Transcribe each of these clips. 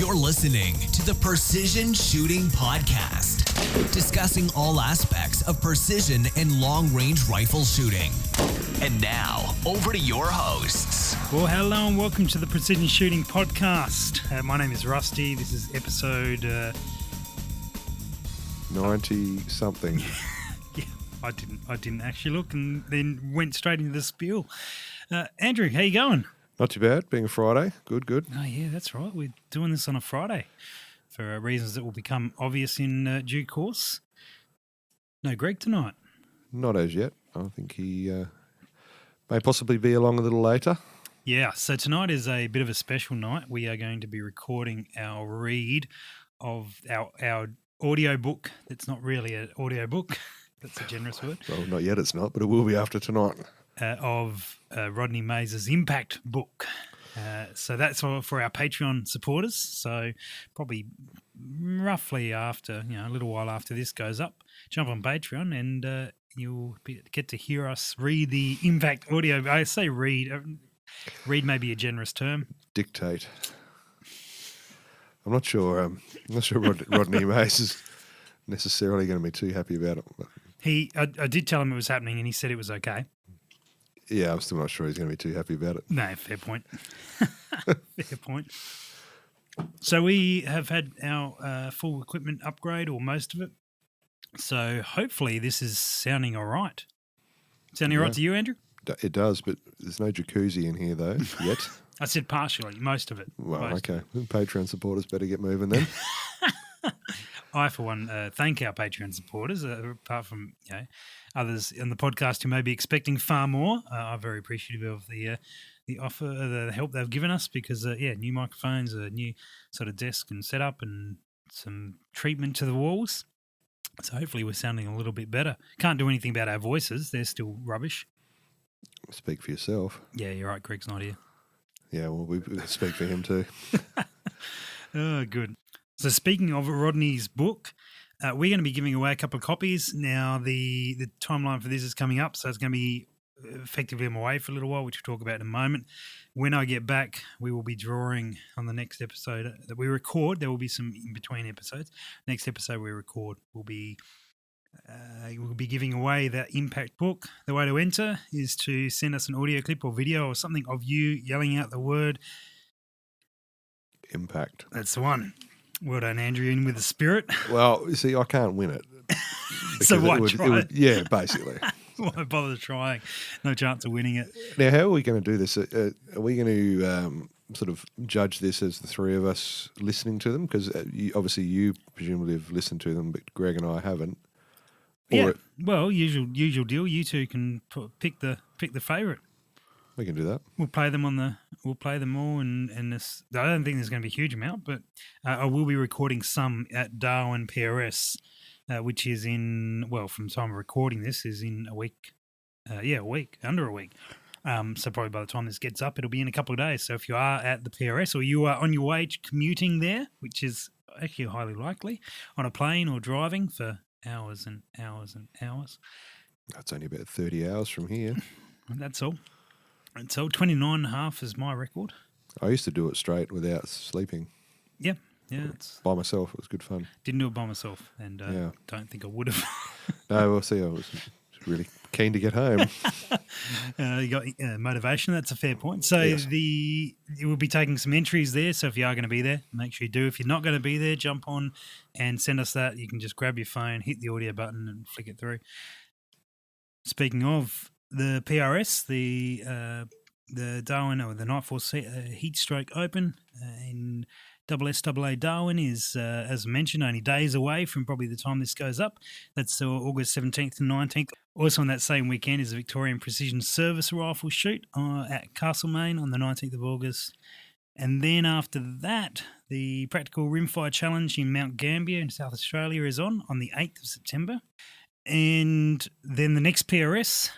You're listening to the Precision Shooting Podcast, discussing all aspects of precision and long-range rifle shooting. And now, over to your hosts. Well, hello and welcome to the Precision Shooting Podcast. My name is Rusty. This is episode 90-something. Yeah, I didn't actually look and then went straight into the spiel. Andrew, how you going? Not too bad, being a Friday. Good. Oh, yeah, that's right. We're doing this on a Friday for reasons that will become obvious in due course. No Greg tonight. Not as yet. I think he may possibly be along a little later. Yeah, so tonight is a bit of a special night. We are going to be recording our read of our audio book. That's not really an audio book. That's a generous word. Well, not yet it's not, but it will be after tonight. Of Rodney Mays' Impact book. So that's all for our Patreon supporters. So probably roughly after, a little while after this goes up, jump on Patreon and you'll get to hear us read the Impact audio. I say read. Read may be a generous term. Dictate. I'm not sure Rodney Mays is necessarily going to be too happy about it. But I did tell him it was happening and he said it was okay. yeah, I'm still not sure he's going to be too happy about it. No, fair point. Fair point. So we have had our full equipment upgrade, or most of it. So hopefully this is sounding all right. Sounding all right to you, Andrew? It does, but there's no jacuzzi in here, though, yet. I said partially, most of it. Well, most. okay. Patreon supporters better get moving then. I, for one, thank our Patreon supporters, apart from others on the podcast who may be expecting far more. I'm very appreciative of the offer, the help they've given us because, new microphones, a new sort of desk and setup and some treatment to the walls. So hopefully we're sounding a little bit better. Can't do anything about our voices. They're still rubbish. Speak for yourself. Yeah, you're right. Greg's not here. Yeah, well, we speak for him too. Oh, good. So speaking of Rodney's book, we're going to be giving away a couple of copies. Now, the timeline for this is coming up, so it's going to be effectively I'm away for a little while, which we'll talk about in a moment. When I get back, we will be drawing on the next episode that we record. There will be some in-between episodes. Next episode we record will be we'll be giving away that Impact book. The way to enter is to send us an audio clip or video or something of you yelling out the word Impact. That's the one. Well done, Andrew, in with the spirit. Well, you see, I can't win it. So why try it? Yeah, basically. Why bother trying? No chance of winning it. Now, how are we going to do this? Are we going to sort of judge this as the three of us listening to them? Because obviously you presumably have listened to them, but Greg and I haven't. Yeah. Well, usual deal. You two can pick the favourite. We can do that. We'll play them all, and this. I don't think there's going to be a huge amount, but I will be recording some at Darwin PRS, which is from the time of recording this is in a week. Under a week. So probably by the time this gets up, it'll be in a couple of days. So if you are at the PRS or you are on your way commuting there, which is actually highly likely, on a plane or driving for hours and hours and hours. That's only about 30 hours from here. That's all. And so 29.5 is my record. I used to do it straight without sleeping. Yeah. It's by myself. It was good fun. Didn't do it by myself, and don't think I would have. No, well, see, I was really keen to get home. You got motivation. That's a fair point. So yes. You will be taking some entries there. So if you are going to be there, make sure you do. If you're not going to be there, jump on and send us that. You can just grab your phone, hit the audio button, and flick it through. Speaking of the PRS, the Darwin or the Nightfall Heat Stroke Open in SSAA Darwin is, as mentioned, only days away from probably the time this goes up. That's August 17th and 19th. Also on that same weekend is the Victorian Precision Service Rifle Shoot at Castlemaine on the 19th of August. And then after that, the Practical Rimfire Challenge in Mount Gambier in South Australia is on the 8th of September. And then the next PRS,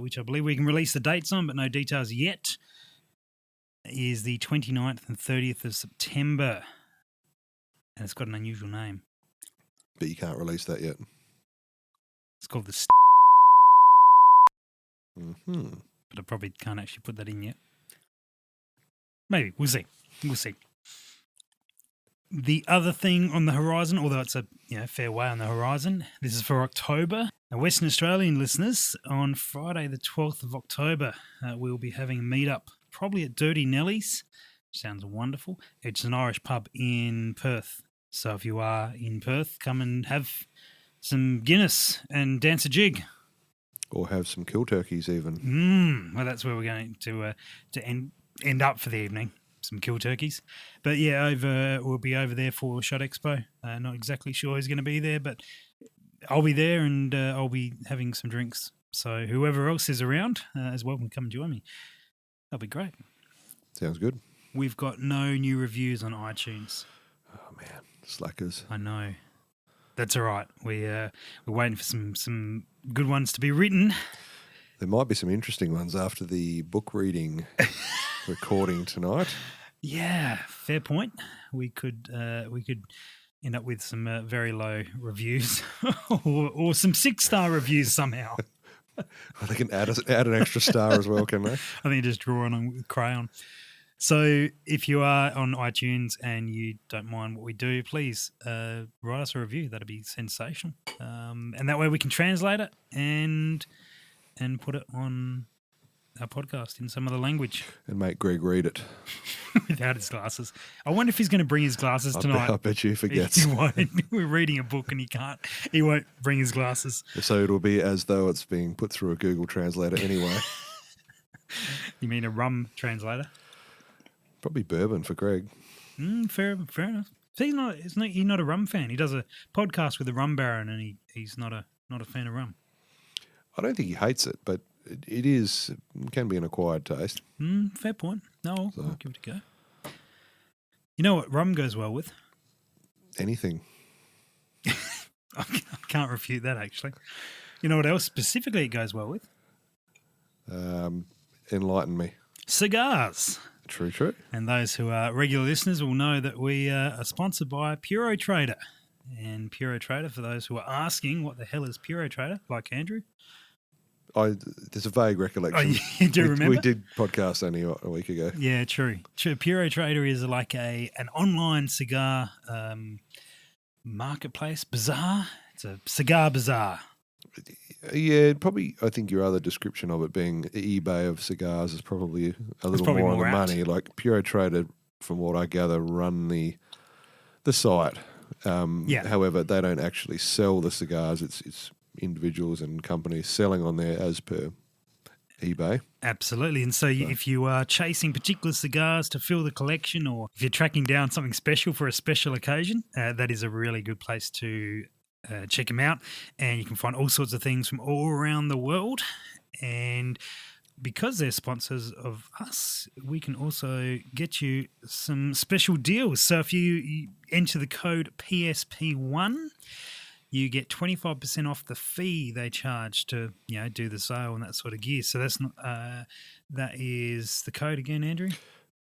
which I believe we can release the dates on, but no details yet, is the 29th and 30th of September. And it's got an unusual name. But you can't release that yet. It's called the But I probably can't actually put that in yet. Maybe. We'll see. The other thing on the horizon, although it's a fair way on the horizon, this is for October. Now, Western Australian listeners, on Friday the 12th of October, we'll be having a meet-up, probably at Dirty Nelly's. Sounds wonderful. It's an Irish pub in Perth. So if you are in Perth, come and have some Guinness and dance a jig. Or have some kill turkeys even. Well, that's where we're going to end up for the evening. Some kill turkeys. But yeah, we'll be over there for Shot Expo. Not exactly sure who's going to be there, but I'll be there and I'll be having some drinks. So whoever else is around is welcome to come and join me. That'll be great. Sounds good. We've got no new reviews on iTunes. Oh, man. Slackers. I know. That's all right. We're waiting for some good ones to be written. There might be some interesting ones after the book reading recording tonight. Yeah, fair point. We could end up with some very low reviews or some 6-star reviews somehow. They can add an extra star as well, can they? I think just draw on them with crayon. So if you are on iTunes and you don't mind what we do, please write us a review. That'd be sensational. And that way we can translate it and put it on our podcast in some other language. And make Greg read it. Without his glasses. I wonder if he's going to bring his glasses tonight. I bet you he forgets. He won't. We're reading a book and he won't bring his glasses. So it'll be as though it's being put through a Google Translator anyway. You mean a rum translator? Probably bourbon for Greg. Fair enough. He's not a rum fan. He does a podcast with a rum baron, and he's not a fan of rum. I don't think he hates it, but it can be an acquired taste. Fair point. No, I'll give it a go. You know what rum goes well with? Anything. I can't refute that, actually. You know what else specifically it goes well with? Enlighten me. Cigars. True. And those who are regular listeners will know that we are sponsored by Puro Trader. And Puro Trader, for those who are asking, what the hell is Puro Trader, like Andrew? There's a vague recollection. Oh, you do remember? We did podcast only a week ago. Yeah, true. Puro Trader is like an online cigar marketplace, bazaar. It's a cigar bazaar. Yeah, probably. I think your other description of it being eBay of cigars is probably a little more on the money. Like Puro Trader, from what I gather, run the site. However, they don't actually sell the cigars. It's individuals and companies selling on there as per eBay. Absolutely. And so if you are chasing particular cigars to fill the collection, or if you're tracking down something special for a special occasion, that is a really good place to check them out. And you can find all sorts of things from all around the world. And because they're sponsors of us, we can also get you some special deals. So if you enter the code PSP1, you get 25% off the fee they charge to do the sale and that sort of gear. So that's not that is the code again, Andrew.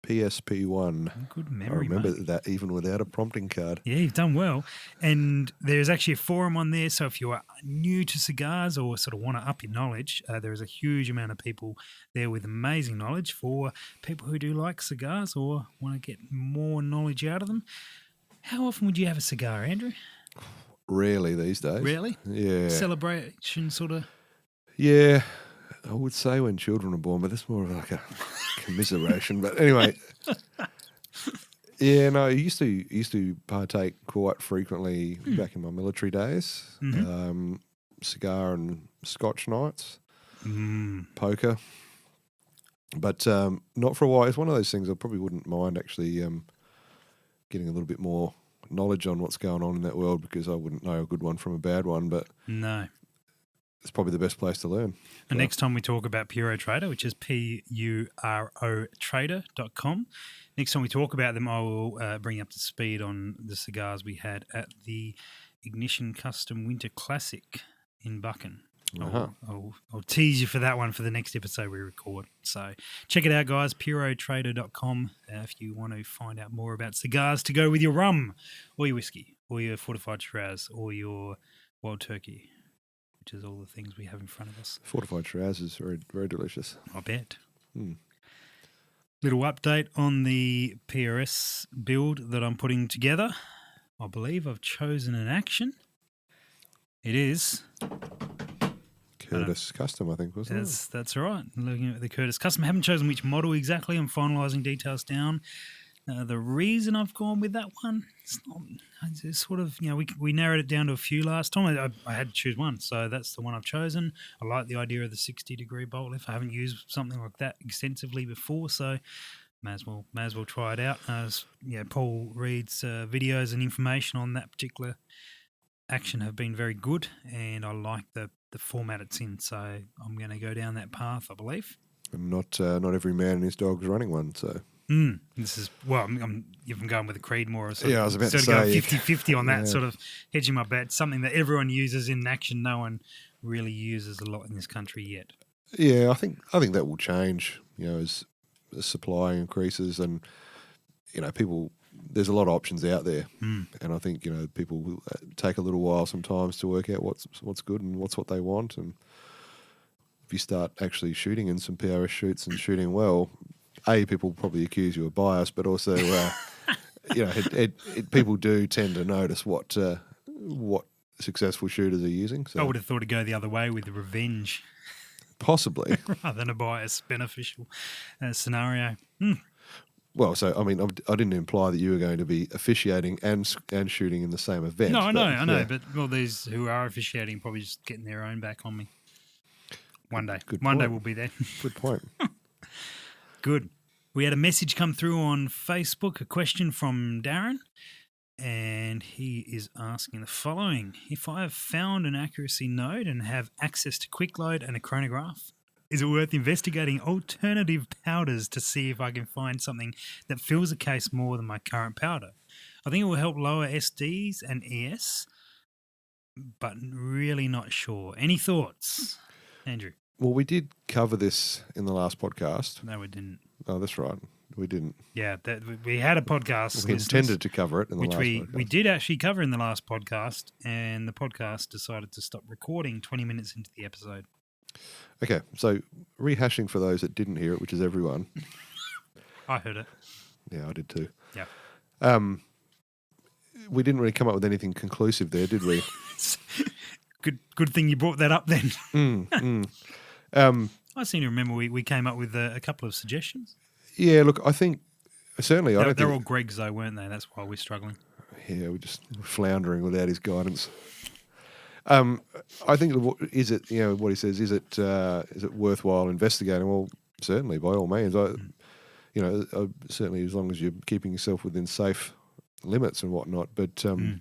PSP1. Good memory. I remember mate. that even without a prompting card. Yeah, you've done well. And there's actually a forum on there. So if you are new to cigars or sort of want to up your knowledge, there is a huge amount of people there with amazing knowledge for people who do like cigars or want to get more knowledge out of them. How often would you have a cigar, Andrew? Rarely these days. Really? Yeah. Celebration sort of? Yeah. I would say when children are born, but that's more of like a commiseration. But anyway, yeah, no, I used to partake quite frequently back in my military days. Mm-hmm. Cigar and Scotch nights, poker, but not for a while. It's one of those things I probably wouldn't mind actually getting a little bit more knowledge on what's going on in that world, because I wouldn't know a good one from a bad one, but no. It's probably the best place to learn. And next time we talk about Puro Trader, which is purotrader.com, next time we talk about them, I will bring you up to speed on the cigars we had at the Ignition Custom Winter Classic in Buchan. Uh-huh. I'll tease you for that one for the next episode we record. So check it out, guys, purotrader.com if you want to find out more about cigars to go with your rum or your whiskey or your fortified Shiraz or your wild turkey, which is all the things we have in front of us. Fortified Shiraz is very, very delicious. I bet. Little update on the PRS build that I'm putting together. I believe I've chosen an action. It is Curtis Custom, I think, wasn't it? That's right. Looking at the Curtis Custom. I haven't chosen which model exactly. I'm finalising details down. The reason I've gone with that one, it's sort of, we narrowed it down to a few last time. I had to choose one, so that's the one I've chosen. I like the idea of the 60-degree bolt lift. I haven't used something like that extensively before, so may as well try it out. Paul Reed's videos and information on that particular action have been very good, and I like the format it's in, so I'm going to go down that path, I believe. And not every man and his dog's running one, so... This is, I'm going with the Creedmoor or something. Yeah, I was about to say. Going 50-50 on that, sort of hedging my bet. Something that everyone uses in action, no one really uses a lot in this country yet. Yeah, I think that will change, as supply increases and, people, there's a lot of options out there. And I think, people will take a little while sometimes to work out what's good and what they want. And if you start actually shooting in some PRS shoots and shooting well, people probably accuse you of bias, but also, people do tend to notice what successful shooters are using. So I would have thought it'd go the other way with the revenge. Possibly. Rather than a bias beneficial scenario. Well, so, I didn't imply that you were going to be officiating and shooting in the same event. No, I know, but these who are officiating probably just getting their own back on me. One day. One day we'll be there. Good point. Good. We had a message come through on Facebook, a question from Darren, and he is asking the following. If I have found an accuracy node and have access to quick load and a chronograph, is it worth investigating alternative powders to see if I can find something that fills the case more than my current powder? I think it will help lower SDs and ES, but really not sure. Any thoughts, Andrew? Well, we did cover this in the last podcast. No, we didn't. Oh, that's right. We didn't. Yeah, we had a podcast. We intended to cover it in the last podcast. We did actually cover in the last podcast, and the podcast decided to stop recording 20 minutes into the episode. Okay, so rehashing for those that didn't hear it, which is everyone. I heard it. Yeah, I did too. Yeah. We didn't really come up with anything conclusive there, did we? Good thing you brought that up then. I seem to remember we came up with a couple of suggestions. Yeah, look, I think certainly they're all Greg's though, weren't they? That's why we're struggling. Yeah, we're just floundering without his guidance. I think is it what he says? Is it worthwhile investigating? Well, certainly by all means. Certainly as long as you're keeping yourself within safe limits and whatnot. But you've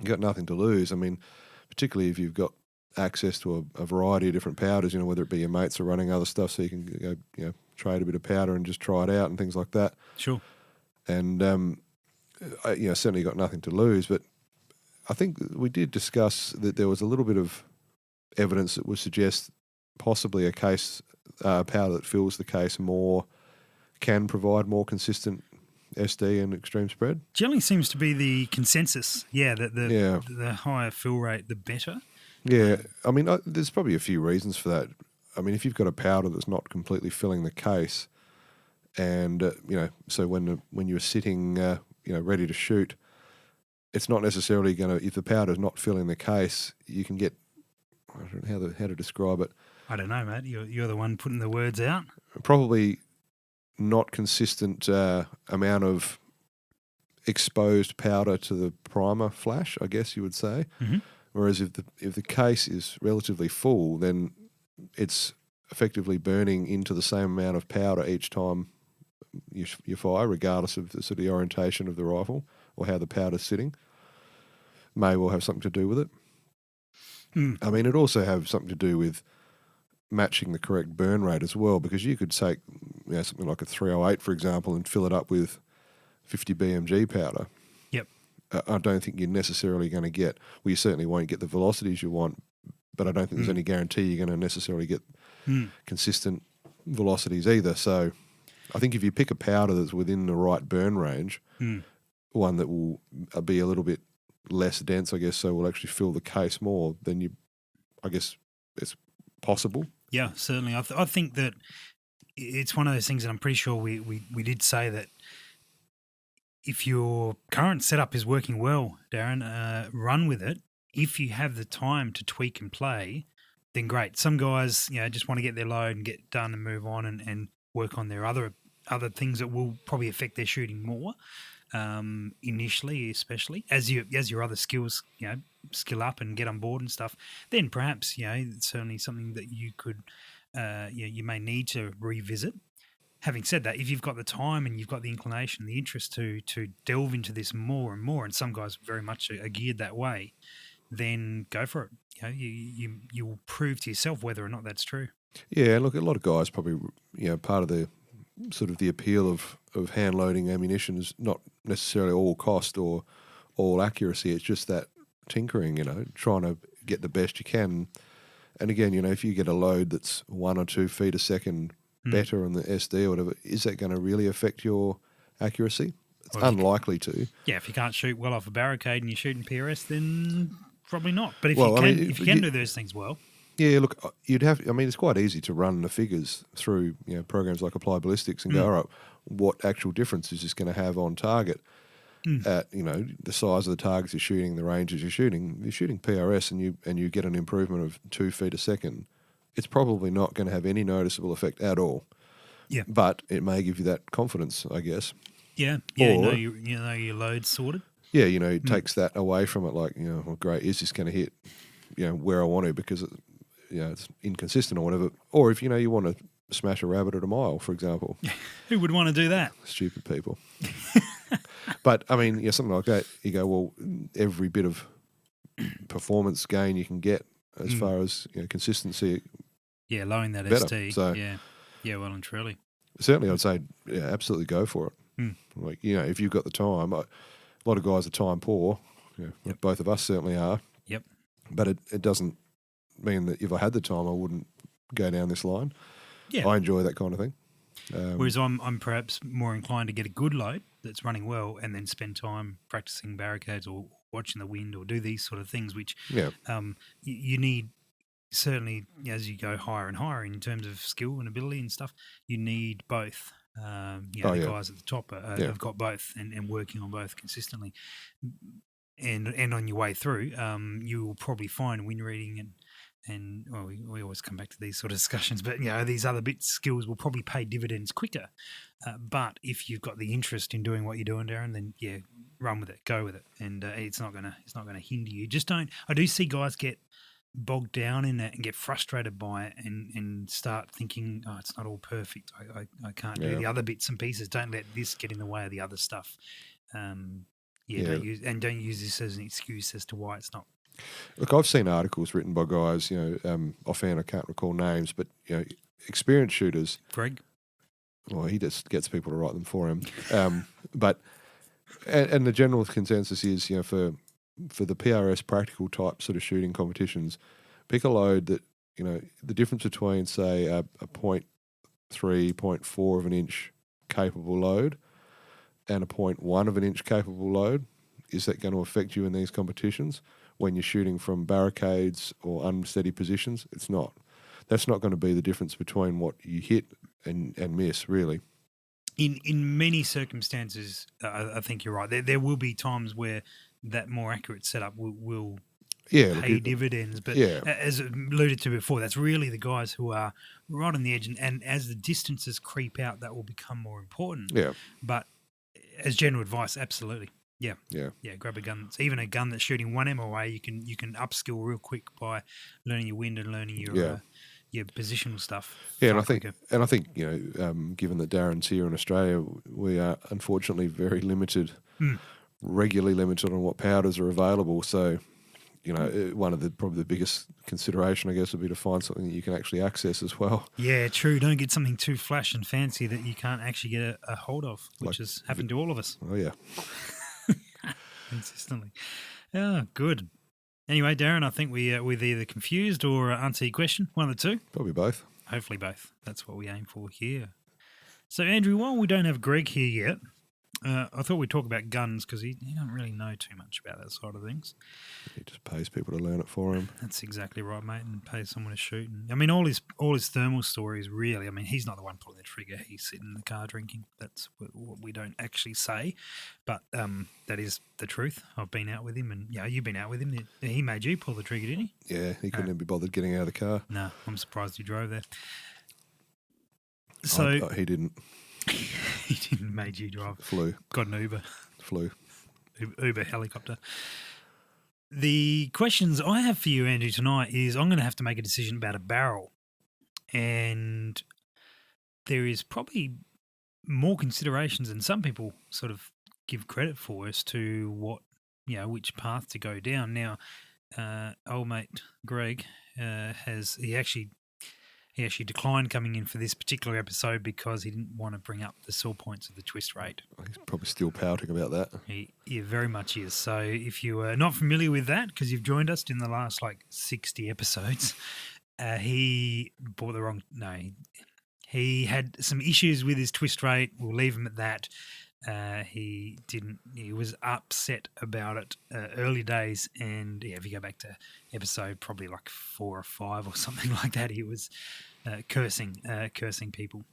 got nothing to lose. Particularly if you've got access to a variety of different powders, whether it be your mates or running other stuff, so you can go, trade a bit of powder and just try it out and things like that. Sure. And certainly got nothing to lose. But I think we did discuss that there was a little bit of evidence that would suggest possibly a case powder that fills the case more can provide more consistent SD and extreme spread. Generally seems to be the consensus. Yeah, the higher fill rate, the better. Yeah, there's probably a few reasons for that. If you've got a powder that's not completely filling the case, and so when you're sitting, ready to shoot, it's not necessarily going to. If the powder's not filling the case, you can get. I don't know how to describe it. I don't know, mate. You're the one putting the words out. Probably not consistent amount of exposed powder to the primer flash, I guess you would say. Mm-hmm. Whereas if the case is relatively full, then it's effectively burning into the same amount of powder each time you fire, regardless of the sort of the orientation of the rifle or how the powder's sitting. May well have something to do with it. It also have something to do with matching the correct burn rate as well, because you could take something like a 308, for example, and fill it up with 50 BMG powder. Yep. I don't think you're necessarily going to get, well, you certainly won't get the velocities you want, but I don't think there's any guarantee you're going to necessarily get consistent velocities either. So I think if you pick a powder that's within the right burn range, one that will be a little bit less dense, I guess, so will actually fill the case more, then I guess it's possible. Yeah, certainly. I think that it's one of those things that I'm pretty sure we did say that if your current setup is working well, Darren, run with it. If you have the time to tweak and play, then great. Some guys, just want to get their load and get done and move on and work on their other things that will probably affect their shooting more initially, especially as your other skills, skill up and get on board and stuff. Then perhaps, it's certainly something that you could, you may need to revisit. Having said that, if you've got the time and you've got the inclination, the interest to delve into this more and more, and some guys very much are geared that way, then go for it. You will prove to yourself whether or not that's true. Yeah, look, a lot of guys probably, part of the sort of the appeal of hand loading ammunition is not necessarily all cost or all accuracy. It's just that tinkering, trying to get the best you can. And again, if you get a load that's 1 or 2 feet a second better on the SD or whatever, is that going to really affect your accuracy? It's unlikely to. Yeah, if you can't shoot well off a barricade and you're shooting PRS, then probably not. But if you can do those things well. Yeah, look, it's quite easy to run the figures through, programs like Apply Ballistics and go, all right, what actual difference is this going to have on target at, the size of the targets you're shooting, the ranges you're shooting. You're shooting PRS and you get an improvement of 2 feet a second. It's probably not going to have any noticeable effect at all. Yeah. But it may give you that confidence, I guess. Yeah. Yeah, your load's sorted. Yeah, it takes that away from it, like, well, great, is this going to hit, where I want to, because it's inconsistent or whatever. Or if, you want to smash a rabbit at a mile, for example. Who would want to do that? Stupid people. But, something like that, you go, well, every bit of performance gain you can get as far as consistency. Yeah, lowering that better. ST. So, yeah, well and truly. Certainly I'd say, absolutely go for it. Like, if you've got the time. A lot of guys are time poor. Yep. Both of us certainly are. Yep. But it doesn't mean that if I had the time, I wouldn't go down this line. Yeah. I enjoy that kind of thing. Whereas I'm perhaps more inclined to get a good load that's running well and then spend time practicing barricades or watching the wind or do these sort of things, which you need. Certainly, as you go higher and higher in terms of skill and ability and stuff, you need both. The guys at the top have got both and working on both consistently. And on your way through, you will probably find wind reading and we always come back to these sort of discussions, but these other skills will probably pay dividends quicker. But if you've got the interest in doing what you're doing, Darren, then run with it, go with it, and it's not gonna hinder you. Just don't. I do see guys get bogged down in that and get frustrated by it and start thinking, oh, it's not all perfect. I can't do the other bits and pieces. Don't let this get in the way of the other stuff. Don't use this as an excuse as to why it's not. Look, I've seen articles written by guys, offhand I can't recall names, but experienced shooters. Greg? Well, he just gets people to write them for him. But the general consensus is, for the PRS practical type sort of shooting competitions, pick a load that, the difference between, say, a 0.3, 0.4 of an inch capable load and a 0.1 of an inch capable load. Is that going to affect you in these competitions when you're shooting from barricades or unsteady positions? It's not. That's not going to be the difference between what you hit and miss, really. In many circumstances, I think you're right. There will be times where that more accurate setup will pay dividends. But as alluded to before, that's really the guys who are right on the edge. And as the distances creep out, that will become more important. Yeah. But as general advice, absolutely. Yeah. Grab a gun. It's even a gun that's shooting 1 MOA. You can upskill real quick by learning your wind and learning your positional stuff. Yeah, and I think given that Darren's here in Australia, we are unfortunately very limited. Regularly limited on what powders are available. So, one of probably the biggest consideration, I guess, would be to find something that you can actually access as well. Yeah, true. Don't get something too flash and fancy that you can't actually get a hold of, which has happened to all of us. Oh, yeah. Consistently. Oh, good. Anyway, Darren, I think we've either confused or answered your question. One of the two. Probably both. Hopefully both. That's what we aim for here. So, Andrew, while we don't have Greg here yet, I thought we'd talk about guns because he don't really know too much about that side of things. He just pays people to learn it for him. That's exactly right, mate, and pays someone to shoot. And, I mean, all his thermal stories, really, I mean, he's not the one pulling the trigger. He's sitting in the car drinking. That's what we don't actually say, but that is the truth. I've been out with him, and you've been out with him. He made you pull the trigger, didn't he? Yeah, he couldn't even be bothered getting out of the car. No, I'm surprised you drove there. So he didn't. He didn't make you drive. Flew. Got an Uber. Flew. Uber helicopter. The questions I have for you, Andrew, tonight is I'm going to have to make a decision about a barrel. And there is probably more considerations than some people sort of give credit for as to what, which path to go down. Now, old mate Greg he actually declined coming in for this particular episode because he didn't want to bring up the sore points of the twist rate. He's probably still pouting about that. He very much is. So if you are not familiar with that, because you've joined us in the last 60 episodes, he bought the wrong... No, he had some issues with his twist rate. We'll leave him at that. He was upset about it early days, and if you go back to episode probably 4 or 5 or something like that, he was cursing people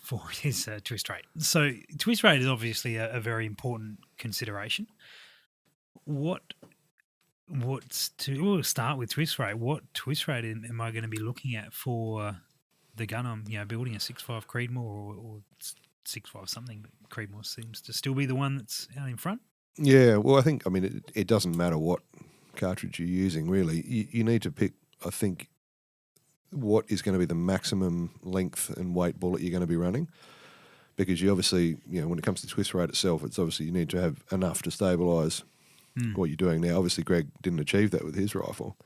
for his twist rate. So twist rate is obviously a very important consideration. We'll start with twist rate. What twist rate am I going to be looking at for the gun I'm building, a 6.5 Creedmoor or 6.5 something, but Creedmoor seems to still be the one that's out in front. Yeah, well, it doesn't matter what cartridge you're using, really. You need to pick, I think, what is going to be the maximum length and weight bullet you're going to be running, because you obviously, when it comes to twist rate itself, it's obviously you need to have enough to stabilise what you're doing. Now, obviously, Greg didn't achieve that with his rifle.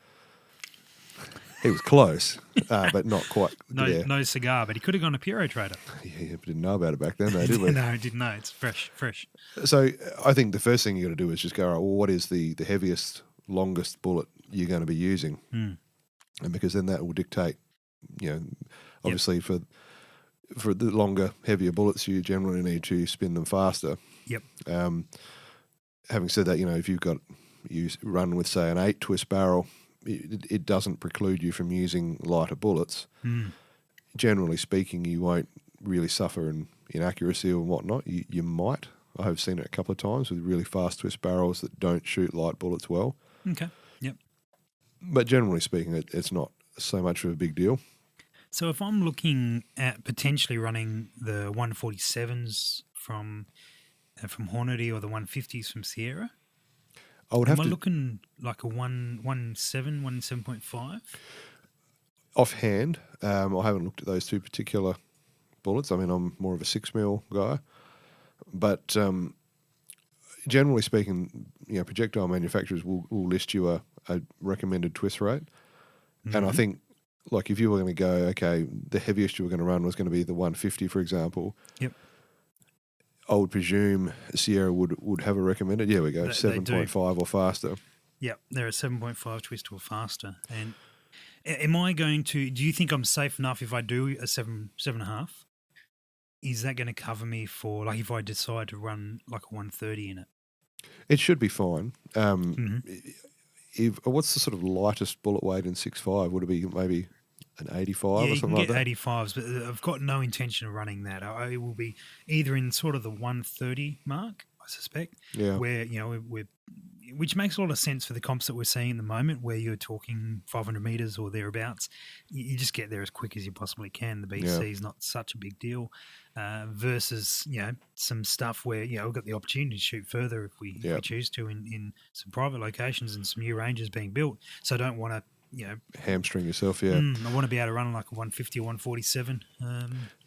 He was close, but not quite. No cigar, but he could have gone to Puro Trader. Yeah, but didn't know about it back then, though, did we? No, didn't know. It's fresh. So I think the first thing you got to do is just go, all right, well, what is the heaviest, longest bullet you're going to be using? And because then that will dictate, obviously for the longer, heavier bullets, you generally need to spin them faster. Yep. Having said that, if you run with, say, an 8 twist barrel, it doesn't preclude you from using lighter bullets. Generally speaking, you won't really suffer in inaccuracy and whatnot. You might. I have seen it a couple of times with really fast twist barrels that don't shoot light bullets well. Okay, yep. But generally speaking, it's not so much of a big deal. So if I'm looking at potentially running the 147s from Hornady or the 150s from Sierra, Am I looking like a 1.7.5? Offhand, I haven't looked at those two particular bullets. I mean, I'm more of a 6mm guy. But generally speaking, projectile manufacturers will list you a recommended twist rate. Mm-hmm. And I think, if you were going to go, okay, the heaviest you were going to run was going to be the 150, for example. Yep. I would presume Sierra would have a recommended. Yeah, we go 7.5 or faster. Yep, they're a 7.5 twist or faster. And am I going to? Do you think I'm safe enough if I do a 7.5? Is that going to cover me for if I decide to run a 130 in it? It should be fine. What's the sort of lightest bullet weight in 6.5? Would it be maybe an 85 or something like that? Yeah, you can get 85s, but I've got no intention of running that. I will be either in sort of the 130 mark, I suspect, where, which makes a lot of sense for the comps that we're seeing at the moment, where you're talking 500 metres or thereabouts. You just get there as quick as you possibly can. The BC is not such a big deal versus, some stuff where, we've got the opportunity to shoot further if we choose to in some private locations and some new ranges being built. So I don't want to, hamstring yourself, I want to be able to run like a 150 or 147.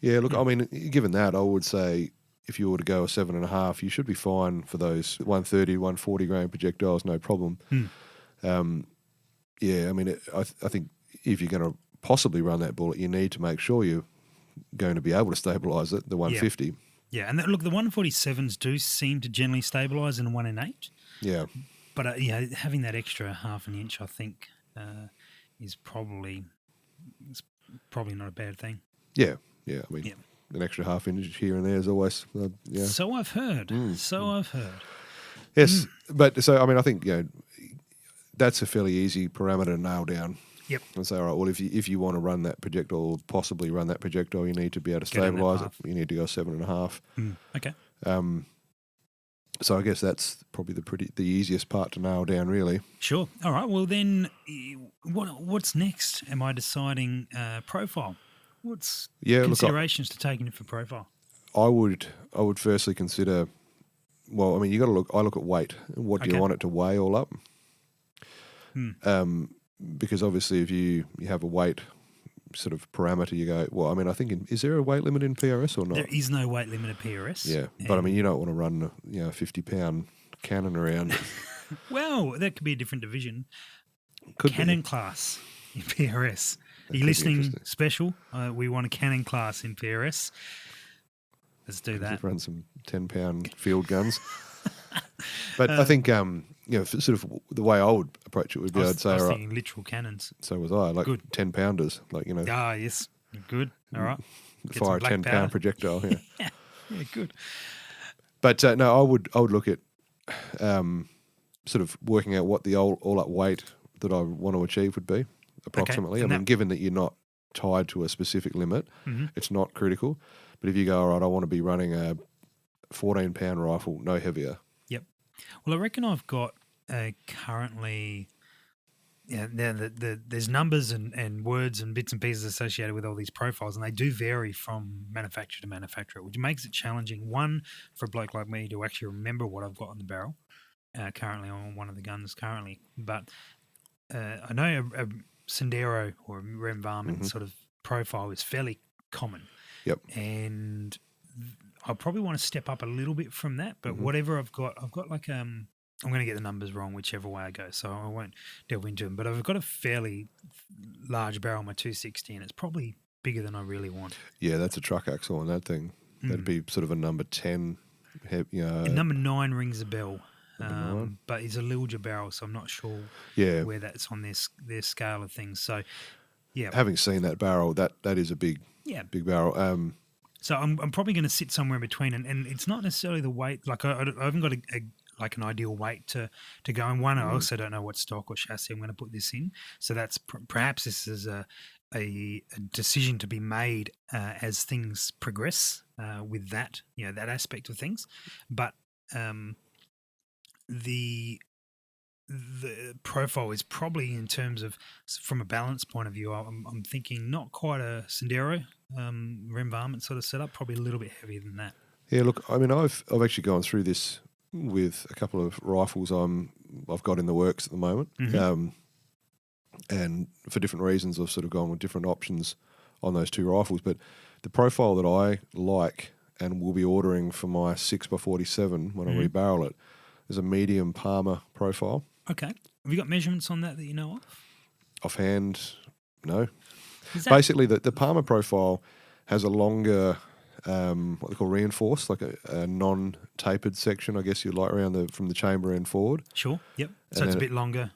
Look, I mean, given that, I would say if you were to go a 7.5, you should be fine for those 130, 140 grain projectiles, no problem. I mean, I think if you're going to possibly run that bullet, you need to make sure you're going to be able to stabilise it, the 150. Yeah, and look, the 147s do seem to generally stabilise in a 1 in 8. Yeah. But, having that extra half an inch, I think, is probably not a bad thing. Yeah. I mean, an extra half inch here and there is always, yeah. So I've heard. I've heard. Yes, but so, I mean, I think, that's a fairly easy parameter to nail down. Yep. And say, all right, well, if you want to run that projectile, or possibly run that projectile, you need to be able to stabilise it. You need to go 7.5. Okay. So I guess that's probably the easiest part to nail down, really. Sure. All right. Well, then, what's next? Am I deciding profile? What's considerations to take in for profile? I would firstly consider. Well, I mean, you got to look. I look at weight. What do you want it to weigh all up? Because obviously, if you have a weight sort of parameter, you go, well, I mean, I think, is there a weight limit in PRS or not? There is no weight limit in PRS. Yeah, but I mean, you don't want to run a 50-pound cannon around. Well, that could be a different division. Could cannon be. Class in PRS. Are you listening, Special? We want a cannon class in PRS. Let's do that. Run some 10-pound field guns. But I think, sort of the way I would approach it would be, I'd say, I was all right. thinking literal cannons. So was I, like good. 10-pounders, like, Ah, yes. Good. All right. Fire a 10-pound projectile, yeah. Yeah, good. But no, I would look at sort of working out what the all-up weight that I want to achieve would be, approximately. Okay. I mean, given that you're not tied to a specific limit, it's not critical. But if you go, all right, I want to be running a 14-pound rifle, no heavier. Yep. Well, I reckon I've got currently... Yeah, there's numbers and words and bits and pieces associated with all these profiles, and they do vary from manufacturer to manufacturer, which makes it challenging, one, for a bloke like me to actually remember what I've got on the barrel currently on one of the guns currently. But I know a Sendero or a Rem Varmint sort of profile is fairly common. Yep. And I probably want to step up a little bit from that, but whatever I've got like I'm going to get the numbers wrong whichever way I go, so I won't delve into them. But I've got a fairly large barrel, my 260, and it's probably bigger than I really want. Yeah, that's a truck axle on that thing. That'd be sort of a number 10. And number 9 rings a bell, but it's a Lilja barrel, so I'm not sure where that's on their scale of things. So, yeah. Having seen that barrel, that is a big barrel. So I'm probably going to sit somewhere in between, and it's not necessarily the weight. Like I haven't got like an ideal weight to go in. One, I also don't know what stock or chassis I'm going to put this in. So that's perhaps this is a decision to be made as things progress with that, that aspect of things. But the profile is probably, in terms of from a balance point of view, I'm thinking not quite a Sendero Rem Varmint sort of setup, probably a little bit heavier than that. Yeah, look, I mean, I've actually gone through this with a couple of rifles I've got in the works at the moment, and for different reasons I've sort of gone with different options on those two rifles. But the profile that I like and will be ordering for my 6x47 when I rebarrel it is a medium Palmer profile. Okay. Have you got measurements on that you know of? Offhand, no. Basically, the Palmer profile has a longer... what they call reinforced, like a non-tapered section, I guess you'd like, around from the chamber end forward. Sure, yep. So it's a bit longer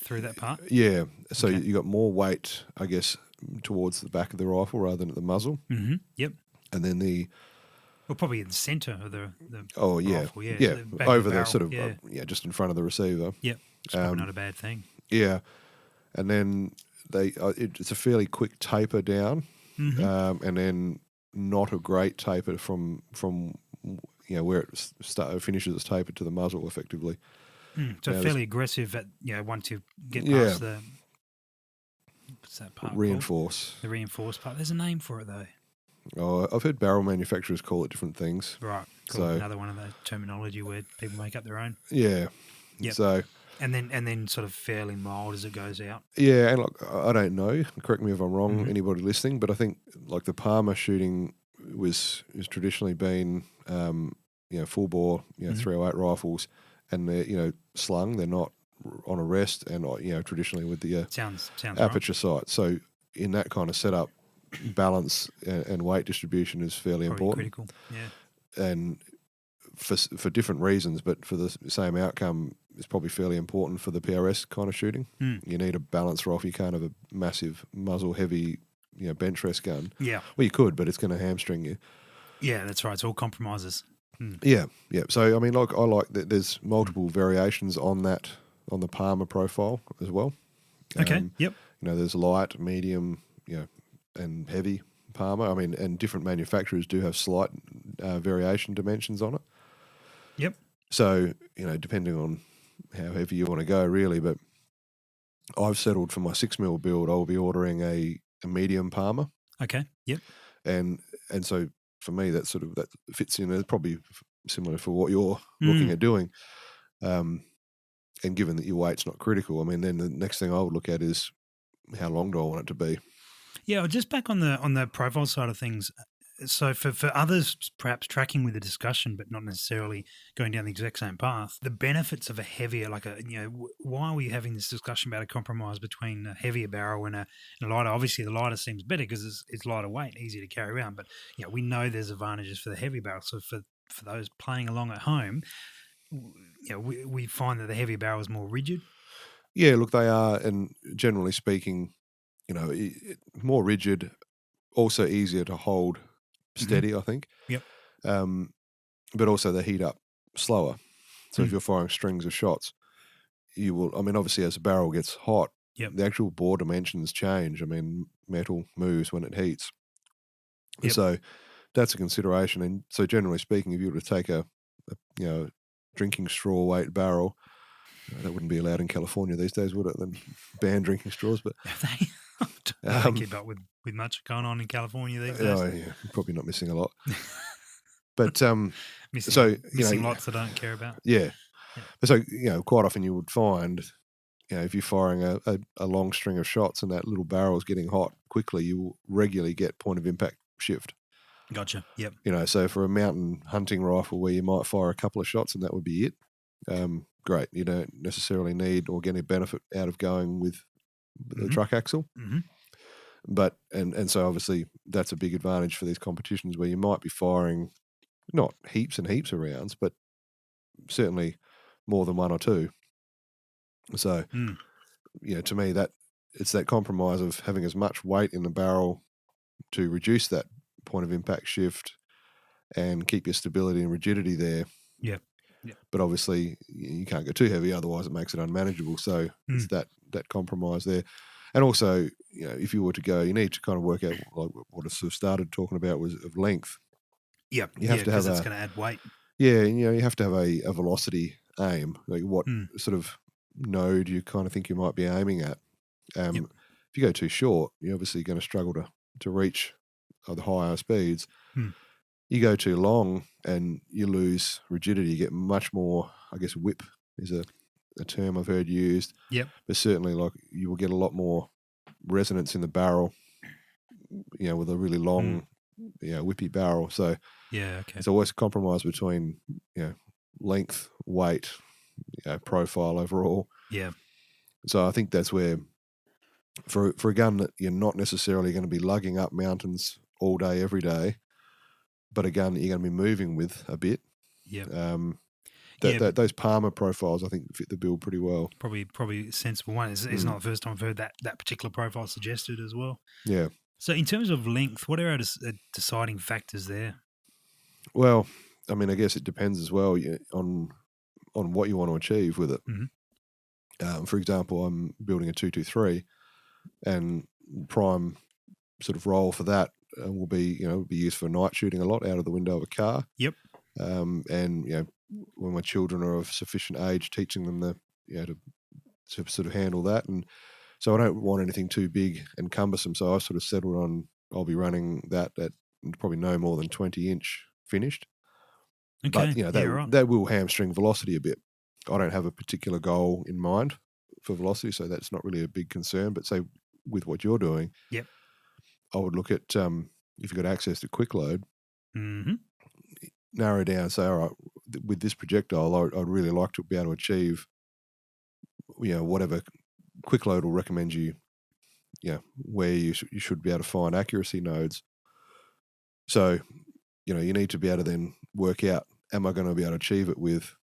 through that part? Yeah. So you got more weight, I guess, towards the back of the rifle rather than at the muzzle. Mm-hmm. Yep. And then well, probably in the centre of the rifle, yeah. The over the sort of, just in front of the receiver. Yep. It's probably not a bad thing. Yeah. And then it's a fairly quick taper down, and then not a great taper from where it finishes its taper to the muzzle effectively. So fairly aggressive at once you get past the what's that part reinforce called? The reinforced part. There's a name for it though. Oh, I've heard barrel manufacturers call it different things. Right, cool. So another one of the terminology where people make up their own. Yeah. Yep. So. And then sort of fairly mild as it goes out. Yeah, and look, I don't know. Correct me if I'm wrong, anybody listening, but I think like the Palmer shooting has traditionally been, full bore, 308 rifles, and they're slung. They're not on a rest, and traditionally with the sounds aperture right. sight. So in that kind of setup, balance and weight distribution is fairly probably important. Critical, yeah. And for different reasons, but for the same outcome, it's probably fairly important for the PRS kind of shooting. You need a balanced rifle. You can't have a massive muzzle heavy bench rest gun. Yeah. Well, you could, but it's going to hamstring you. Yeah, that's right. It's all compromises. Yeah. So, I mean, I like that there's multiple variations on the Palmer profile as well. Okay, yep. There's light, medium, and heavy Palmer. I mean, and different manufacturers do have slight variation dimensions on it. Yep. So, depending on how heavy you want to go, really, but I've settled for my 6mm build, I'll be ordering a medium Palmer. Okay, yep. And so for me, that fits in. It's probably similar for what you're looking at doing. And given that your weight's not critical, I mean, then the next thing I would look at is how long do I want it to be? Yeah, just back on the profile side of things. So for others, perhaps tracking with the discussion, but not necessarily going down the exact same path, the benefits of a heavier, why are we having this discussion about a compromise between a heavier barrel and a lighter? Obviously, the lighter seems better because it's lighter weight, easier to carry around. But we know there's advantages for the heavy barrel. So for those playing along at home, we find that the heavier barrel is more rigid. Yeah, look, they are, and generally speaking, more rigid, also easier to hold steady, I think. Yep. But also they heat up slower. So if you're firing strings of shots, you will, I mean, obviously as the barrel gets hot, the actual bore dimensions change. I mean, metal moves when it heats. Yep. So that's a consideration. And so generally speaking, if you were to take a drinking straw weight barrel, that wouldn't be allowed in California these days, would it? Then ban drinking straws, but they don't keep up with much going on in California these days. Oh, yeah, probably not missing a lot. But missing lots I don't care about. Yeah. So quite often you would find, if you're firing a long string of shots and that little barrel's getting hot quickly, you will regularly get point of impact shift. Gotcha. Yep. So for a mountain hunting rifle where you might fire a couple of shots and that would be it, great. You don't necessarily need or get any benefit out of going with the truck axle. Mm-hmm. But and so obviously that's a big advantage for these competitions where you might be firing not heaps and heaps of rounds, but certainly more than one or two. So, to me that it's that compromise of having as much weight in the barrel to reduce that point of impact shift and keep your stability and rigidity there. Yeah. But obviously you can't go too heavy, otherwise it makes it unmanageable. So it's that compromise there. And also, if you were to go, you need to kind of work out like what I sort of started talking about was of length. Yep. You have to have it's going to add weight. Yeah, you have to have a velocity aim, like what sort of node you kind of think you might be aiming at. If you go too short, you're obviously going to struggle to reach the higher speeds. You go too long and you lose rigidity. You get much more, I guess, whip is a term I've heard used. Yep. But certainly, like, you will get a lot more resonance in the barrel, with a really long, whippy barrel. So it's always a compromise between, length, weight, profile overall. Yeah. So I think that's where, for a gun that you're not necessarily going to be lugging up mountains all day, every day, but a gun that you're going to be moving with a bit. Yeah. Those Palmer profiles, I think, fit the bill pretty well. Probably a sensible one. It's not the first time I've heard that particular profile suggested as well. Yeah. So in terms of length, what are our deciding factors there? Well, I mean, I guess it depends as well on what you want to achieve with it. Mm-hmm. For example, I'm building a 223, and prime sort of role for that will be used for night shooting a lot out of the window of a car. Yep. And when my children are of sufficient age, teaching them to sort of handle that. And so I don't want anything too big and cumbersome. So I sort of settled on I'll be running that at probably no more than 20-inch finished. Okay. But that will hamstring velocity a bit. I don't have a particular goal in mind for velocity, so that's not really a big concern. But say with what you're doing, I would look at if you've got access to quick load, narrow down, say, all right, with this projectile, I'd really like to be able to achieve, whatever quick load will recommend you, where you should be able to find accuracy nodes. So, you need to be able to then work out, am I going to be able to achieve it with,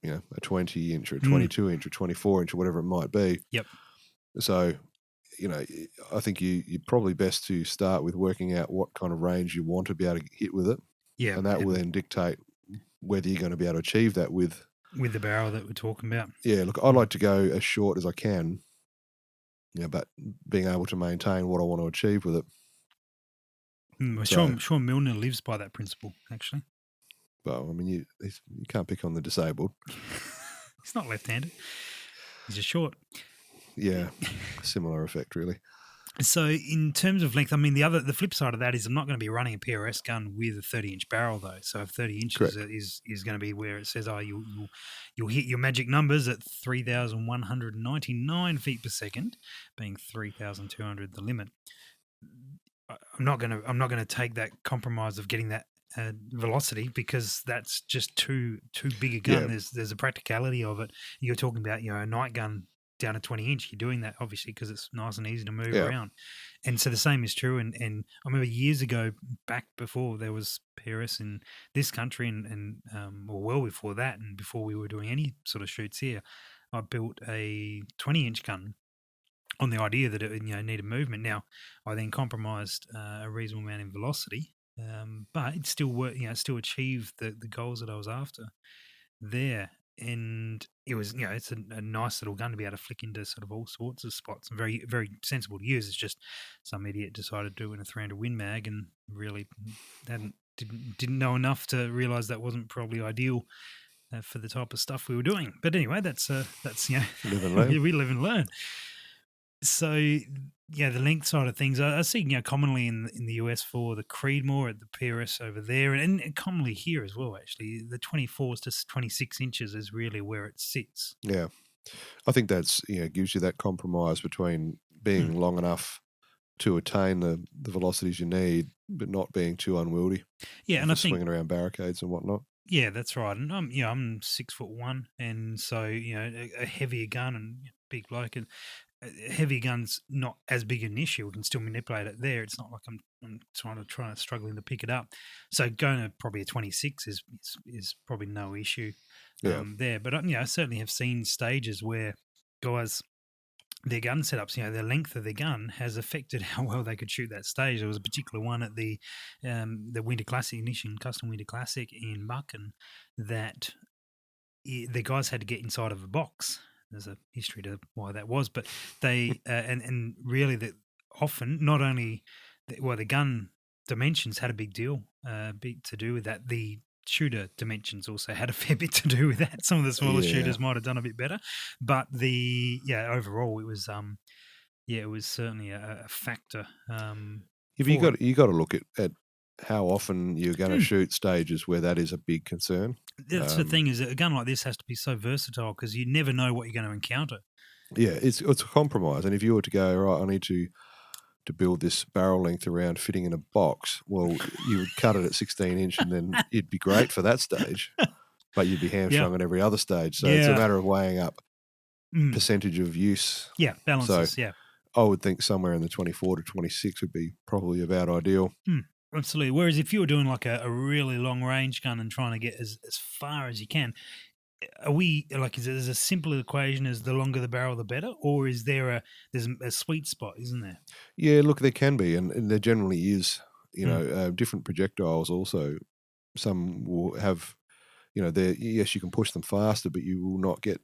a 20-inch or a 22-inch or 24-inch or whatever it might be. Yep. So, I think you're probably best to start with working out what kind of range you want to be able to hit with it. Yeah. And that will then dictate whether you're going to be able to achieve that with the barrel that we're talking about. Yeah, look, I like to go as short as I can, but being able to maintain what I want to achieve with it. Sean Milner lives by that principle, actually. Well, I mean, you can't pick on the disabled. He's not left-handed. He's just short. Yeah, similar effect, really. So in terms of length, I mean, the flip side of that is I'm not going to be running a PRS gun with a 30-inch barrel, though. So if 30 inches is going to be where it says, you'll hit your magic numbers at 3,199 feet per second, being 3,200 the limit. I'm not going to take that compromise of getting that velocity, because that's just too big a gun. Yeah. There's a practicality of it. You're talking about a night gun down to 20 inch. You're doing that obviously because it's nice and easy to move around, and so the same is true. And I remember years ago, back before there was PRS in this country, and well before that, and before we were doing any sort of shoots here, I built a 20-inch gun on the idea that it needed movement. Now I then compromised a reasonable amount in velocity, but it still worked. Still achieved the goals that I was after there. And it was, it's a nice little gun to be able to flick into sort of all sorts of spots, and very, very sensible to use. It's just some idiot decided to do it in a 300 Win Mag and really didn't know enough to realise that wasn't probably ideal for the type of stuff we were doing. But anyway, that's live and learn. We live and learn. So the length side of things, I see commonly in the US for the Creedmoor at the PRS over there, and commonly here as well. Actually, the 24 to 26 inches is really where it sits. Yeah, I think that's gives you that compromise between being long enough to attain the velocities you need, but not being too unwieldy. Yeah, and I think swinging around barricades and whatnot. Yeah, that's right. And I'm 6'1", and so a heavier gun and big bloke, and heavy gun's not as big an issue. We can still manipulate it there. It's not like I'm struggling to pick it up. So going to probably a 26 is probably no issue there. But I certainly have seen stages where guys, their gun setups, the length of their gun has affected how well they could shoot that stage. There was a particular one at the Winter Classic, Ignition Custom Winter Classic in Buchan, that the guys had to get inside of a box. There's a history to why that was, but they and really that often not only the gun dimensions had a big to do with that. The shooter dimensions also had a fair bit to do with that. Some of the smaller shooters might have done a bit better, but overall it was it was certainly a factor. You got to look at how often you're going to shoot stages where that is a big concern. That's the thing, is that a gun like this has to be so versatile because you never know what you're going to encounter. Yeah, it's a compromise. And if you were to go, right, I need to build this barrel length around fitting in a box, well, you would cut it at 16 inch and then it'd be great for that stage, but you'd be hamstrung on every other stage. So it's a matter of weighing up percentage of use. Yeah, balances, so I would think somewhere in the 24 to 26 would be probably about ideal. Absolutely. Whereas if you were doing like a really long range gun and trying to get as far as you can, is it as a simple equation as the longer the barrel the better, or is there's a sweet spot, isn't there? Yeah, look, there can be, and there generally is. Different projectiles also. Some will have, yes, you can push them faster, but you will not get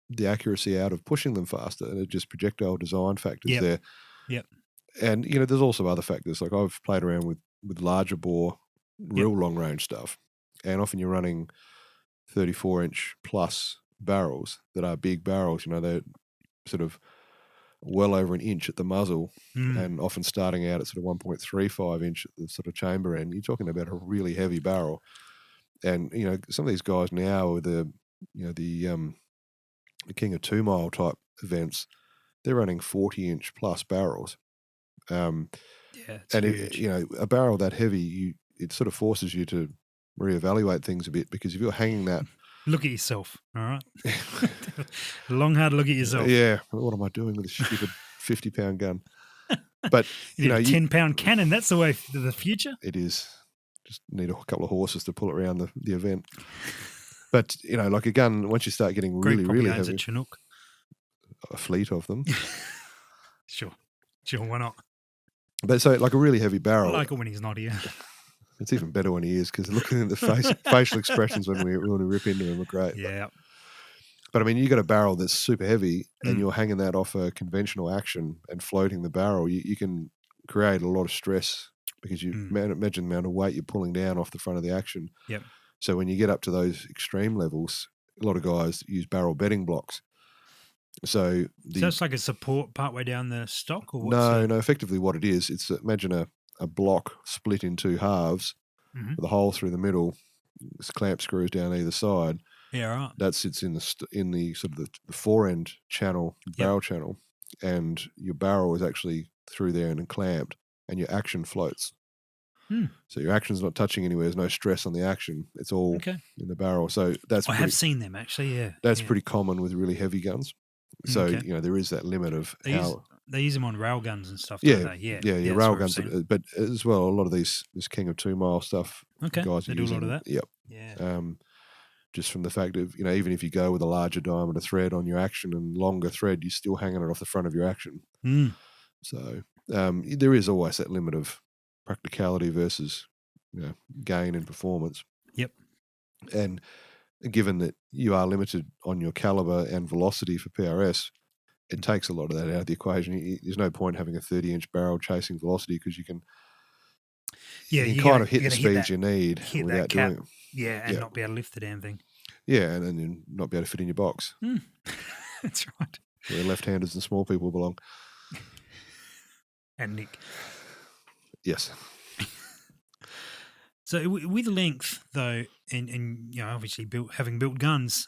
the accuracy out of pushing them faster, and it's just projectile design factors there. Yep. And there's also other factors. Like I've played around with larger bore, real long range stuff, and often you're running 34-inch plus barrels that are big barrels. They're sort of well over an inch at the muzzle, and often starting out at sort of 1.35 inch at the sort of chamber end. You're talking about a really heavy barrel, and some of these guys now with the King of 2 Mile type events, they're running 40-inch plus barrels. And a barrel that heavy, it sort of forces you to reevaluate things a bit, because if you're hanging that, look at yourself, all right. Long hard look at yourself. Yeah, what am I doing with this stupid 50-pound gun? But you need a 10-pound cannon. That's the way to the future. It is. Just need a couple of horses to pull it around the event. But like a gun, once you start getting really, really heavy, a Chinook, a fleet of them. Sure. Sure, why not? But so like a really heavy barrel. I like it when he's not here. It's even better when he is because looking at the facial expressions when we rip into him are great. Yeah. But I mean, you got a barrel that's super heavy and you're hanging that off a conventional action and floating the barrel. You can create a lot of stress because you imagine the amount of weight you're pulling down off the front of the action. Yep. So when you get up to those extreme levels, a lot of guys use barrel bedding blocks. So it's like a support partway down the stock, or what's no. Effectively, what it is, it's imagine a block split in two halves with a hole through the middle. There's clamp screws down either side. Yeah, right. That sits in the sort of the fore end channel, barrel channel, and your barrel is actually through there and clamped, and your action floats. So your action's not touching anywhere. There's no stress on the action. It's all in the barrel. So that's I have seen them actually. Yeah, that's pretty common with really heavy guns. So there is that limit of they use them on rail guns and stuff. Don't they? Yeah, rail guns, but as well, a lot of this King of 2 Mile stuff. Guys they do a lot of that. Yep. Yeah. Just from the fact of even if you go with a larger diameter thread on your action and longer thread, you're still hanging it off the front of your action. So there is always that limit of practicality versus gain in performance. Yep. And given that you are limited on your caliber and velocity for PRS, it takes a lot of that out of the equation. There's no point having a 30-inch barrel chasing velocity because you can kind of hit the speeds you need without doing it. Yeah, and not be able to lift the damn thing. Yeah, and then not be able to fit in your box. That's right. Where left-handers and small people belong. And Nick. Yes. So with length, though, and obviously having built guns,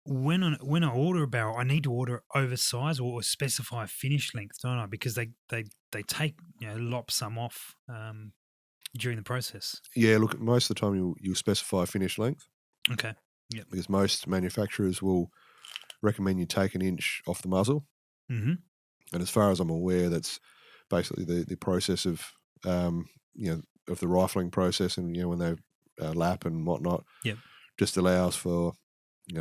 when I order a barrel, I need to order oversize or specify finish length, don't I? Because they take lop some off during the process. Yeah, look, most of the time you'll specify finish length. Okay. Yeah. Because most manufacturers will recommend you take an inch off the muzzle. Mm-hmm. And as far as I'm aware, that's basically the process of of the rifling process, and when they lap and whatnot. Yep. Just allows for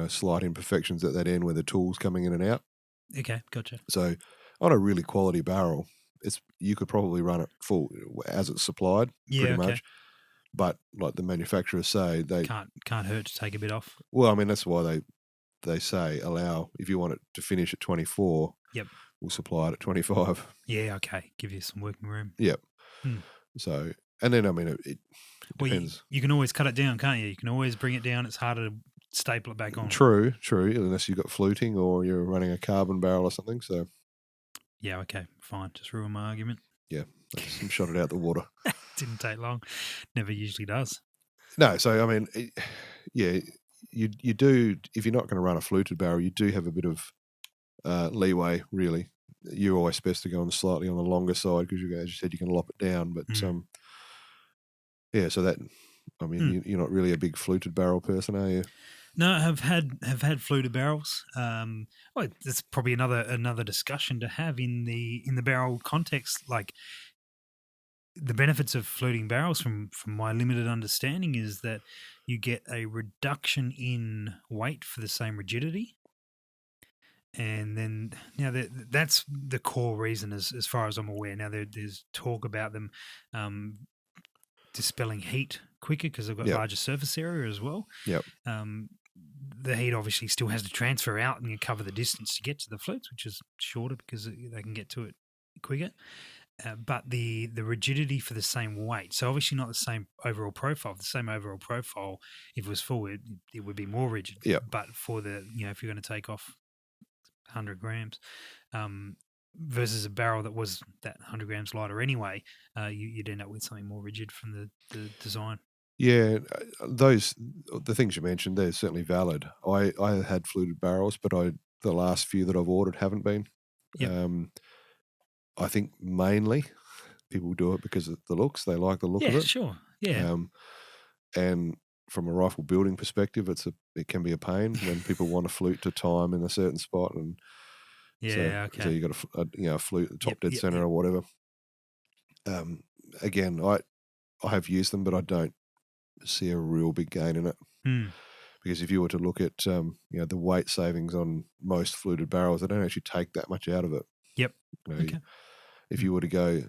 slight imperfections at that end where the tool's coming in and out. Okay, gotcha. So on a really quality barrel, you could probably run it full as it's supplied, pretty much. But like the manufacturers say, they can't hurt to take a bit off. Well, I mean that's why they say allow, if you want it to finish at 24. Yep. We'll supply it at 25. Yeah, okay. Give you some working room. Yep. So, and then I mean it depends. You can always cut it down, can't you? You can always bring it down. It's harder to staple it back on. True. Unless you've got fluting or you're running a carbon barrel or something. So. Yeah. Okay. Fine. Just ruin my argument. Yeah. Shot it out the water. Didn't take long. Never usually does. No. So I mean, you do, if you're not going to run a fluted barrel, you do have a bit of leeway. Really, you're always best to go slightly on the longer side because as you said, you can lop it down. But so that, I mean, you're not really a big fluted barrel person, are you? No, have had fluted barrels. Well, it's probably another discussion to have in the barrel context. Like the benefits of fluting barrels, from my limited understanding, is that you get a reduction in weight for the same rigidity. And then that's the core reason, as far as I'm aware. Now there's talk about them dispelling heat quicker because they've got larger surface area as well. Yep. The heat obviously still has to transfer out and you cover the distance to get to the flutes, which is shorter because they can get to it quicker. But the rigidity for the same weight, so obviously not the same overall profile. The same overall profile, if it was full, it would be more rigid. Yep. But for the if you're going to take off 100 grams versus a barrel that was that 100 grams lighter anyway, you'd end up with something more rigid from the design. Yeah, the things you mentioned, they're certainly valid. I had fluted barrels, but the last few that I've ordered haven't been. Yep. I think mainly people do it because of the looks. They like the look of it. Yeah, sure. Yeah. And from a rifle building perspective, it can be a pain when people want a flute to time in a certain spot, and so you got a flute at the top dead center or whatever. Again, I have used them, but I don't see a real big gain in it. Because if you were to look at the weight savings on most fluted barrels, they don't actually take that much out of it. Yep. Okay. if you were to go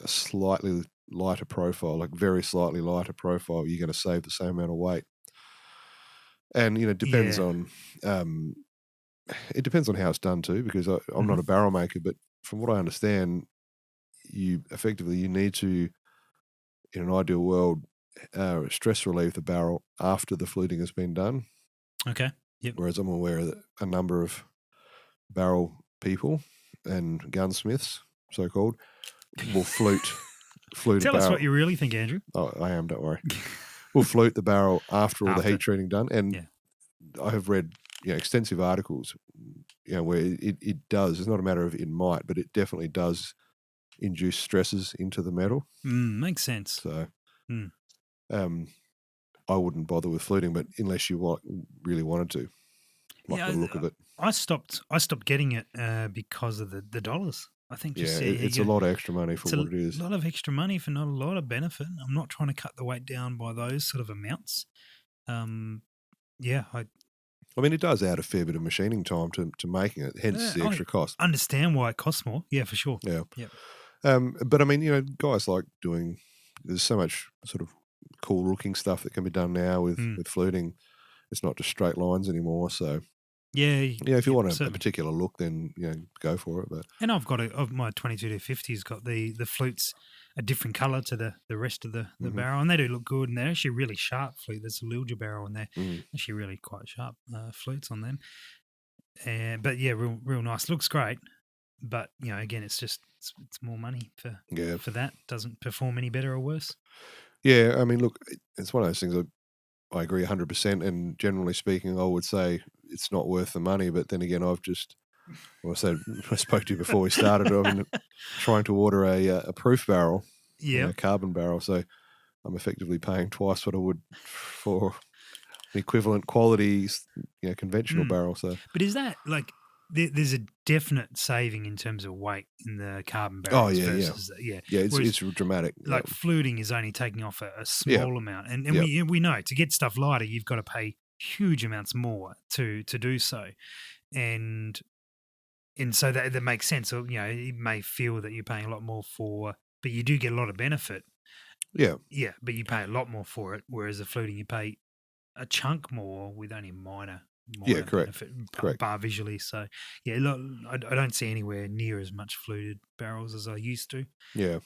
a slightly lighter profile, like very slightly lighter profile, you're going to save the same amount of weight. And, it depends on it depends on how it's done too, because I'm not a barrel maker, but from what I understand, you need to, in an ideal world, stress relieve the barrel after the fluting has been done. Okay. Yep. Whereas I'm aware that a number of barrel people and gunsmiths, so-called, will flute Tell a barrel. us what you really think, Andrew. Oh, I am, don't worry. We'll flute the barrel after all the heat treating done. And I have read extensive articles where it does. It's not a matter of it might, but it definitely does induce stresses into the metal. Makes sense. So I wouldn't bother with fluting, but unless you really wanted to, the look of it. I stopped getting it because of the dollars. I think it's a lot of extra money for what it is. A lot of extra money for not a lot of benefit. I'm not trying to cut the weight down by those sort of amounts. I mean, it does add a fair bit of machining time to making it, hence the extra cost. Understand why it costs more. Yeah, for sure. Yeah. But I mean, guys like there's so much sort of cool looking stuff that can be done now with fluting. It's not just straight lines anymore. So if you want a particular look, then go for it. But I've got my 22-50's got the flutes a different colour to the rest of the barrel, and they do look good, and they're actually really sharp flute. There's a Lilja barrel, and they're actually really quite sharp flutes on them. But real nice. Looks great, but again, it's just it's more money for that. Doesn't perform any better or worse. Yeah, I mean, look, it's one of those things that I agree 100%, and generally speaking, I would say it's not worth the money. But then again, I spoke to you before we started. I'm trying to order a proof barrel, a carbon barrel. So I'm effectively paying twice what I would for the equivalent quality, conventional barrel. So, but is that like there's a definite saving in terms of weight in the carbon barrels? It's dramatic. Like fluting is only taking off a small amount, and we know to get stuff lighter, you've got to pay huge amounts more to do so, and so that makes sense. So, you may feel that you're paying a lot more for, but you do get a lot of benefit. Yeah. Yeah, but you pay a lot more for it, whereas the fluting you pay a chunk more with only minor benefit, bar visually. So, I don't see anywhere near as much fluted barrels as I used to. Yeah.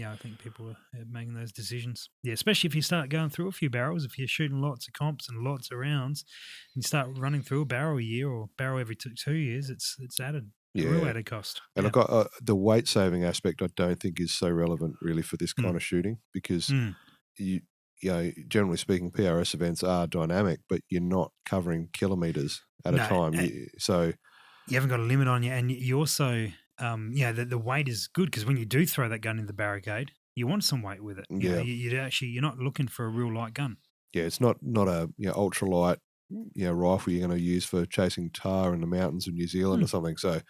I think people are making those decisions. Yeah, especially if you start going through a few barrels, if you're shooting lots of comps and lots of rounds, and you start running through a barrel a year or barrel every 2 years, it's added. Real added cost. And I've got the weight saving aspect. I don't think is so relevant really for this kind of shooting, because generally speaking, PRS events are dynamic, but you're not covering kilometres at a time. So you haven't got a limit on you, and you also, the weight is good, because when you do throw that gun in the barricade, you want some weight with it. You're not looking for a real light gun. Yeah, it's not a ultralight rifle you're going to use for chasing tar in the mountains of New Zealand or something. So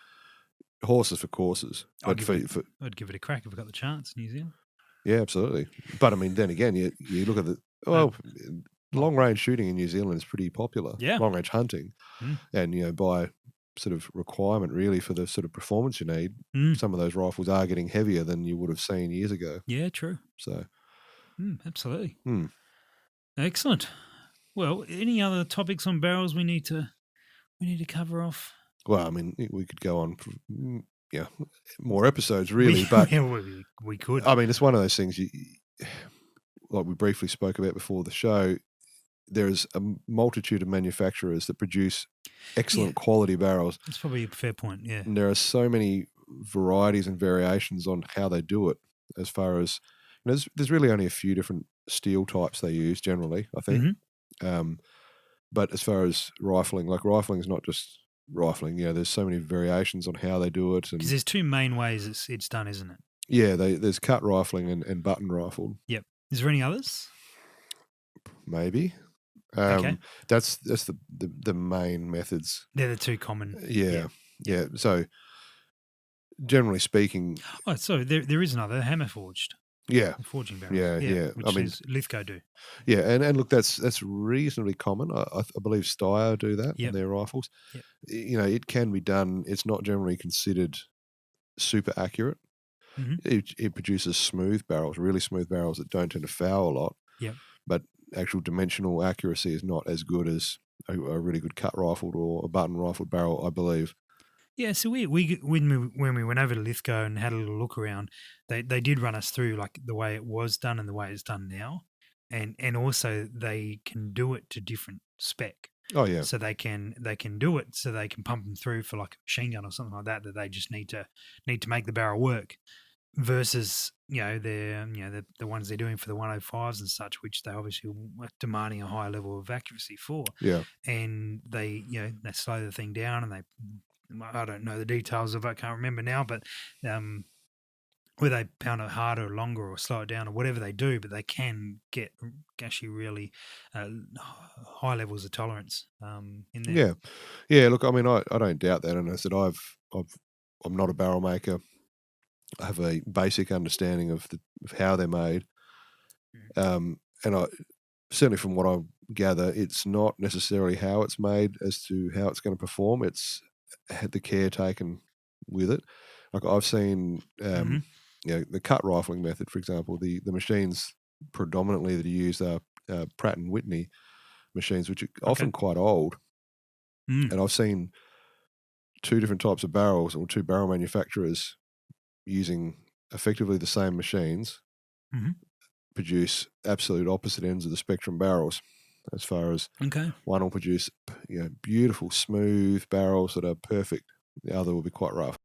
horses for courses. I'd give it a crack if I got the chance in New Zealand. Yeah, absolutely. But I mean, then again, you look at long range shooting in New Zealand is pretty popular. Yeah, long range hunting, and by sort of requirement really for the sort of performance you need, some of those rifles are getting heavier than you would have seen years ago. Yeah, true. So, absolutely. Excellent. Well, any other topics on barrels we need to cover off? Well, I mean, we could go on for, more episodes really, but we could. I mean, it's one of those things like we briefly spoke about before the show. There's a multitude of manufacturers that produce excellent quality barrels. That's probably a fair point, yeah. And there are so many varieties and variations on how they do it, as far as, there's really only a few different steel types they use generally, I think. But as far as rifling, rifling is not just rifling. There's so many variations on how they do it. Because there's 2 main ways it's done, isn't it? Yeah, there's cut rifling and button rifled. Yep. Is there any others? Maybe. Okay. That's the main methods. They're the 2 common. Yeah. So generally speaking. Oh, so there is another hammer forged. Yeah, forging barrels. Yeah. Which is Lithgow do. Yeah, and look, that's reasonably common. I believe Steyr do that on their rifles. Yep. It can be done. It's not generally considered super accurate. it produces smooth barrels, really smooth barrels that don't tend to foul a lot. Yep. But actual dimensional accuracy is not as good as a really good cut rifled or a button rifled barrel, I believe. Yeah, so when we went over to Lithgow and had a little look around, they did run us through like the way it was done and the way it's done now, and also they can do it to different spec. Oh yeah. So they can do it so they can pump them through for like a machine gun or something like that they just need to make the barrel work, versus the ones they're doing for the 105s and such, which they obviously are demanding a higher level of accuracy for. Yeah. And they they slow the thing down, and I don't know the details of it, I can't remember now, but whether they pound it harder or longer or slow it down or whatever they do, but they can get actually really high levels of tolerance in there. Yeah. Look, I mean, I don't doubt that, and I said I'm not a barrel maker. I have a basic understanding of how they're made, and I certainly from what I gather, it's not necessarily how it's made as to how it's going to perform. It's had the care taken with it. Like I've seen, the cut rifling method, for example, the machines predominantly that are used are Pratt and Whitney machines, which are often quite old. And I've seen two different types of barrels, or two barrel manufacturers using effectively the same machines produce absolute opposite ends of the spectrum barrels. As far as one will produce beautiful smooth barrels that are perfect, the other will be quite rough.